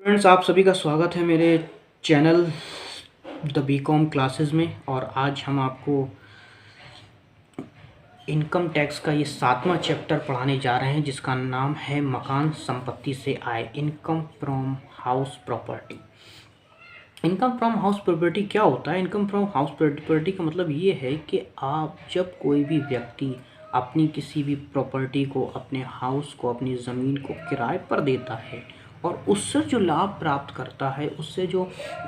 Friends, आप सभी का स्वागत है मेरे चैनल द बीकॉम क्लासेस में। और आज हम आपको इनकम टैक्स का ये 7वां चैप्टर पढ़ाने जा रहे हैं, जिसका नाम है मकान संपत्ति से आय, income from house property. Income from house property क्या होता है? इनकम फ्रॉम हाउस प्रॉपर्टी का मतलब ये है कि आप जब कोई भी व्यक्ति अपनी किसी भी प्रॉपर्टी को, अपने हाउस को, अपनी ज़मीन को किराए पर देता है और उससे जो लाभ प्राप्त करता है, उससे जो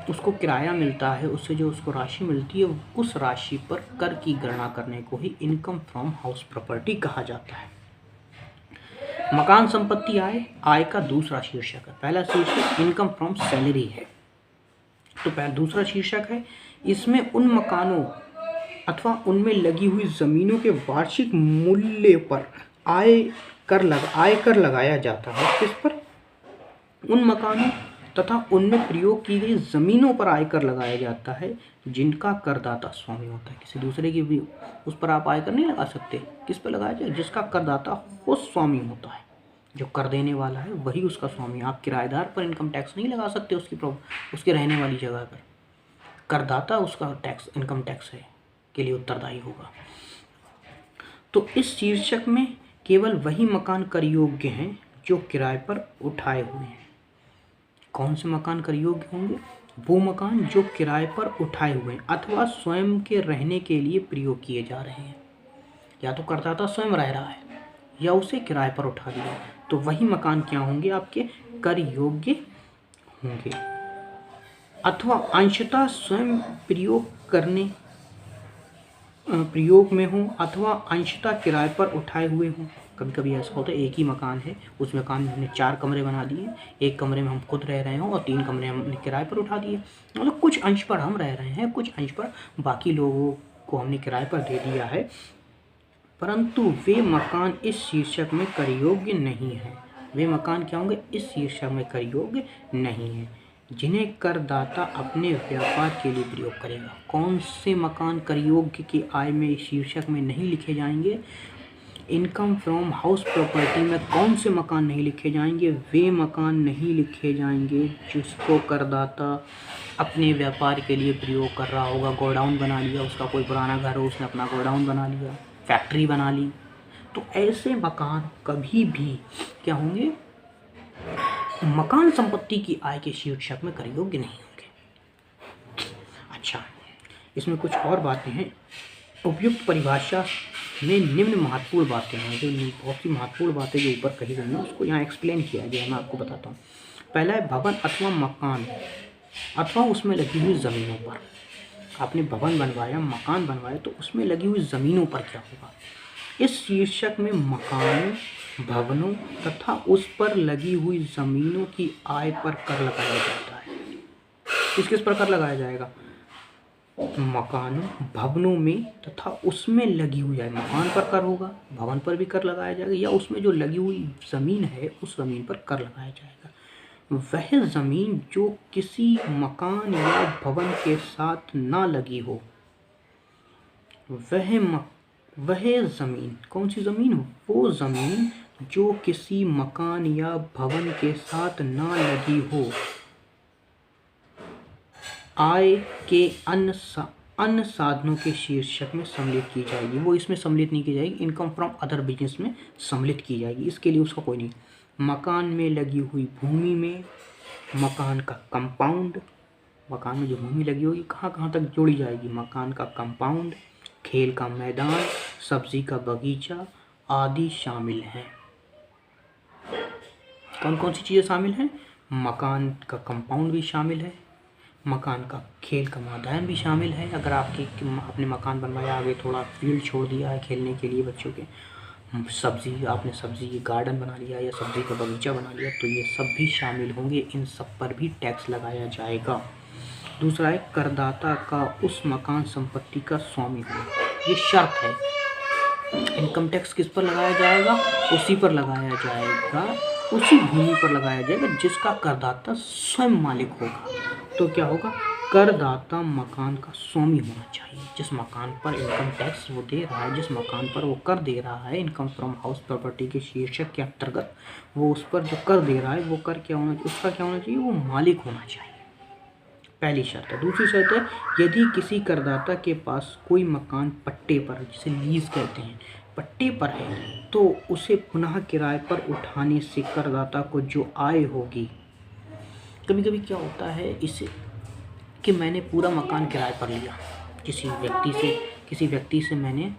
उसको किराया मिलता है, उससे जो उसको राशि मिलती है, उस राशि पर कर की गणना करने को ही इनकम फ्रॉम हाउस प्रॉपर्टी कहा जाता है। मकान संपत्ति आय, आय का दूसरा शीर्षक है। पहला शीर्षक इनकम फ्रॉम सैलरी है, तो पहला दूसरा शीर्षक है। इसमें उन मकानों अथवा उनमें लगी हुई ज़मीनों के वार्षिक मूल्य पर आय कर लगाया जाता है। किस पर? उन मकानों तथा उनमें प्रयोग की गई ज़मीनों पर आयकर लगाया जाता है जिनका करदाता स्वामी होता है। किसी दूसरे की भी उस पर आप आयकर नहीं लगा सकते। किस पर लगाया जाए? जिसका करदाता वो स्वामी होता है। जो कर देने वाला है वही उसका स्वामी। आप किराएदार पर इनकम टैक्स नहीं लगा सकते उसके रहने वाली जगह पर। करदाता उसका टैक्स, इनकम टैक्स है के लिए उत्तरदायी होगा। तो इस शीर्षक में केवल वही मकान कर योग्य हैं जो किराए पर उठाए हुए हैं। कौन से मकान कर योग्य होंगे? वो मकान जो किराए पर उठाए हुए हैं अथवा स्वयं के रहने के लिए प्रयोग किए जा रहे हैं। या तो करदाता स्वयं रह रहा है या उसे किराए पर उठा दिया, तो वही मकान क्या होंगे? आपके कर योग्य होंगे। अथवा अंशतः स्वयं प्रयोग में हो अथवा अंशतः किराए पर उठाए हुए हों। कभी कभी ऐसा होता है एक ही मकान है, उस मकान में हमने 4 कमरे बना दिए, एक कमरे में हम खुद रह रहे हों और 3 कमरे हमने किराए पर उठा दिए। मतलब कुछ अंश पर हम रह रहे हैं, कुछ अंश पर बाकी लोगों को हमने किराए पर दे दिया है, परंतु वे मकान इस शीर्षक में कर योग्य नहीं है। वे मकान क्या होंगे? इस शीर्षक में कर योग्य नहीं है, जिन्हें करदाता अपने व्यापार के लिए प्रयोग करेगा। कौन से मकान कर योग्य की आय में शीर्षक में नहीं लिखे जाएंगे? इनकम फ्रॉम हाउस प्रॉपर्टी में कौन से मकान नहीं लिखे जाएंगे? वे मकान नहीं लिखे जाएंगे जिसको करदाता अपने व्यापार के लिए प्रयोग कर रहा होगा। गोडाउन बना लिया, उसका कोई पुराना घर हो, उसने अपना गोडाउन बना लिया, फैक्ट्री बना ली, तो ऐसे मकान कभी भी क्या होंगे? मकान संपत्ति की आय के शीर्षक में कर योग्य नहीं होंगे। अच्छा, इसमें कुछ और बातें हैं। उपयुक्त परिभाषा में निम्न महत्वपूर्ण बातें हैं, जो बहुत सी महत्वपूर्ण बातें जो ऊपर कही गई हैं उसको यहाँ एक्सप्लेन किया गया है। मैं आपको बताता हूँ। पहला है भवन अथवा मकान अथवा उसमें लगी हुई ज़मीनों पर। आपने भवन बनवाया, मकान बनवाया, तो उसमें लगी हुई ज़मीनों पर क्या होगा? इस शीर्षक में मकानों, भवनों तथा उस पर लगी हुई ज़मीनों की आय पर कर लगाया जाता है। किस पर कर लगाया जाएगा? मकानों, भवनों में तथा उसमें लगी हुई आय। मकान पर कर होगा, भवन पर भी कर लगाया जाएगा, या उसमें जो लगी हुई ज़मीन है उस ज़मीन पर कर लगाया जाएगा। वह ज़मीन जो किसी मकान या भवन के साथ ना लगी हो, वह ज़मीन, कौन सी ज़मीन? वो ज़मीन जो किसी मकान या भवन के साथ ना लगी हो, आय के अन्य साधनों के शीर्षक में सम्मिलित की जाएगी। वो इसमें सम्मिलित नहीं की जाएगी, इनकम फ्रॉम अदर बिजनेस में सम्मिलित की जाएगी। इसके लिए उसका कोई नहीं। मकान में लगी हुई भूमि में, मकान का कंपाउंड, मकान में जो भूमि लगी होगी कहाँ कहाँ तक जोड़ी जाएगी? मकान का कंपाउंड, खेल का मैदान, सब्जी का बगीचा आदि शामिल हैं। कौन कौन सी चीज़ें शामिल हैं? मकान का कंपाउंड भी शामिल है, मकान का खेल का मैदान भी शामिल है। अगर आपने मकान बनवाया, आगे थोड़ा फील्ड छोड़ दिया है खेलने के लिए बच्चों के, आपने सब्जी गार्डन बना लिया या सब्जी का बगीचा बना लिया, तो ये सब भी शामिल होंगे। इन सब पर भी टैक्स लगाया जाएगा। दूसरा है करदाता का उस मकान संपत्ति का स्वामी होना। ये शर्त है। इनकम टैक्स किस पर लगाया जाएगा? उसी पर लगाया जाएगा, उसी भूमि पर लगाया जाएगा जिसका करदाता स्वयं मालिक होगा। तो क्या होगा? करदाता मकान का स्वामी होना चाहिए। जिस मकान पर इनकम टैक्स वो दे रहा है, जिस मकान पर वो कर दे रहा है, इनकम फ्रॉम हाउस प्रॉपर्टी के शीर्षक के अंतर्गत वो उस पर जो कर दे रहा है, वो कर क्या होना चाहिए, उसका क्या होना चाहिए, वो मालिक होना चाहिए। पहली शर्त है। दूसरी शर्त है, यदि किसी करदाता के पास कोई मकान पट्टे पर, जिसे लीज कहते हैं, पट्टे पर है, तो उसे पुनः किराए पर उठाने से करदाता को जो आय होगी, कभी कभी क्या होता है इसे कि मैंने पूरा मकान किराए पर लिया, किसी व्यक्ति से मैंने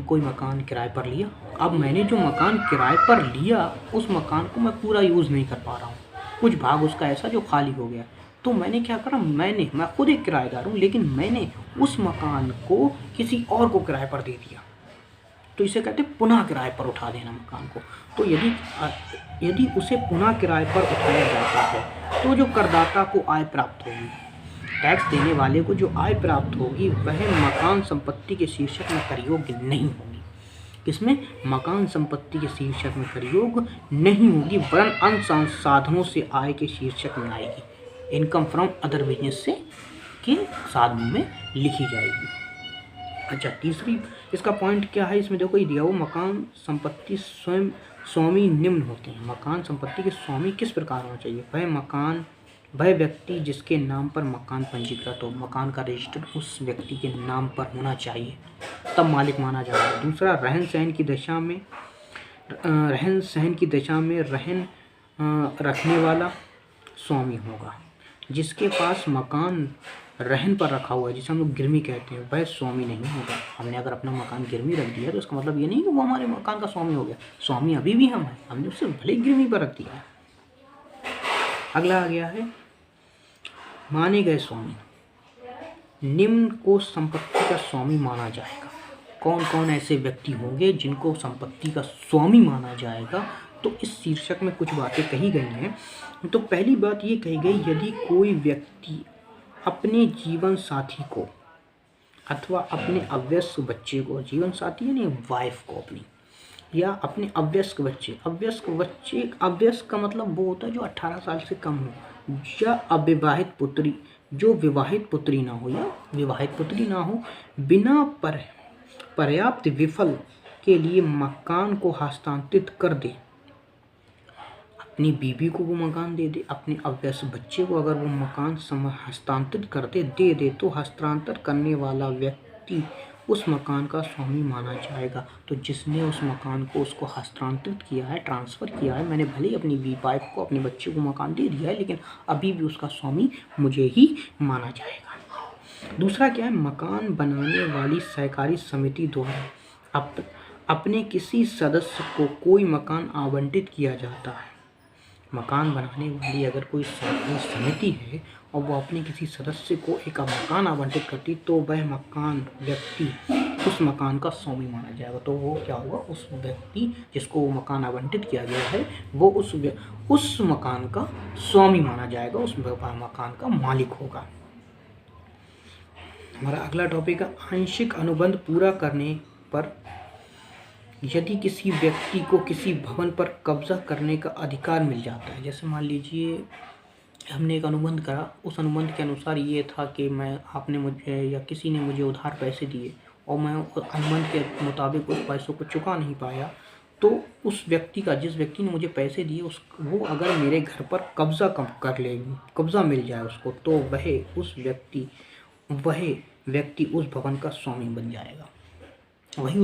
कोई मकान किराए पर लिया। अब मैंने जो मकान किराए पर लिया, उस मकान को मैं पूरा यूज़ नहीं कर पा रहा हूँ, कुछ भाग उसका ऐसा जो खाली हो गया। तो मैंने क्या करा, मैं खुद एक किराएदार हूँ, लेकिन मैंने उस मकान को किसी और को किराए पर दे दिया। तो इसे कहते हैं पुनः किराए पर उठा देना मकान को। तो यदि उसे पुनः किराए पर उठाया जाता है, तो जो करदाता को आय प्राप्त होगी, टैक्स देने वाले को जो आय प्राप्त होगी, वह मकान संपत्ति के शीर्षक में कर योग्य नहीं होगी। किसमें? मकान संपत्ति के शीर्षक में कर योग्य नहीं होगी, वरन अन्य संसाधनों से आय के शीर्षक में आएगी। इनकम फ्रॉम अदर बिजनेस से के साधनों में लिखी जाएगी। अच्छा, तीसरी इसका पॉइंट क्या है, इसमें देखो ये दिया हो, मकान संपत्ति स्वयं स्वामी निम्न होते हैं। मकान संपत्ति के स्वामी किस प्रकार होना चाहिए? वह व्यक्ति जिसके नाम पर मकान पंजीकृत हो, मकान का रजिस्टर उस व्यक्ति के नाम पर होना चाहिए, तब मालिक माना जाएगा। दूसरा, रहन सहन की दशा में रहन रखने वाला स्वामी होगा। जिसके पास मकान रहन पर रखा हुआ है, जिसे हम लोग गिरवी कहते हैं, वह स्वामी नहीं होगा। हमने अगर अपना मकान गिरवी रख दिया तो इसका मतलब ये नहीं कि वो हमारे मकान का स्वामी हो गया। स्वामी अभी भी हम हैं, हमने उसे भले गिरवी पर रख दिया है। अगला आ गया है माने गए स्वामी। निम्न को संपत्ति का स्वामी माना जाएगा। कौन कौन ऐसे व्यक्ति होंगे जिनको संपत्ति का स्वामी माना जाएगा? तो इस शीर्षक में कुछ बातें कही गई हैं। तो पहली बात ये कही गई, यदि कोई व्यक्ति अपने जीवन साथी को अथवा अपने अवयस्क बच्चे को, जीवन साथी यानी वाइफ को अपनी, या अपने अवयस्क बच्चे, अवयस्क का मतलब वो होता है जो 18 साल से कम हो, या अविवाहित पुत्री, जो विवाहित पुत्री ना हो या विवाहित पुत्री ना हो, बिना पर्याप्त विफल के लिए मकान को हस्तांतरित कर दे। अपनी बीवी को वो मकान दे दे, अपने अवयस्क बच्चे को अगर वो मकान हस्तांतरित करते दे दे, तो हस्तांतर करने वाला व्यक्ति उस मकान का स्वामी माना जाएगा। तो जिसने उस मकान को उसको हस्तांतरित किया है, ट्रांसफ़र किया है, मैंने भले ही अपनी वाइफ को, अपने बच्चे को मकान दे दिया है, लेकिन अभी भी उसका स्वामी मुझे ही माना जाएगा। दूसरा क्या है, मकान बनाने वाली सहकारी समिति द्वारा अपने किसी सदस्य को कोई मकान आवंटित किया जाता है। मकान बनाने वाली अगर कोई समिति है और वो अपने किसी सदस्य को एक मकान आवंटित करती, तो वह मकान व्यक्ति उस मकान का स्वामी माना जाएगा। तो वो क्या होगा, उस व्यक्ति जिसको वो मकान आवंटित किया गया है, वो उस मकान का स्वामी माना जाएगा, उस मकान का मालिक होगा। हमारा अगला टॉपिक है आंशिक अनुबंध पूरा करने पर यदि किसी व्यक्ति को किसी भवन पर कब्जा करने का अधिकार मिल जाता है। जैसे मान लीजिए हमने एक अनुबंध करा, उस अनुबंध के अनुसार ये था कि आपने मुझे या किसी ने मुझे उधार पैसे दिए और मैं अनुबंध के मुताबिक उस पैसों को चुका नहीं पाया, तो उस व्यक्ति का, जिस व्यक्ति ने मुझे पैसे दिए, वो अगर मेरे घर पर कब्जा मिल जाए उसको, तो वह व्यक्ति उस भवन का स्वामी बन जाएगा। वही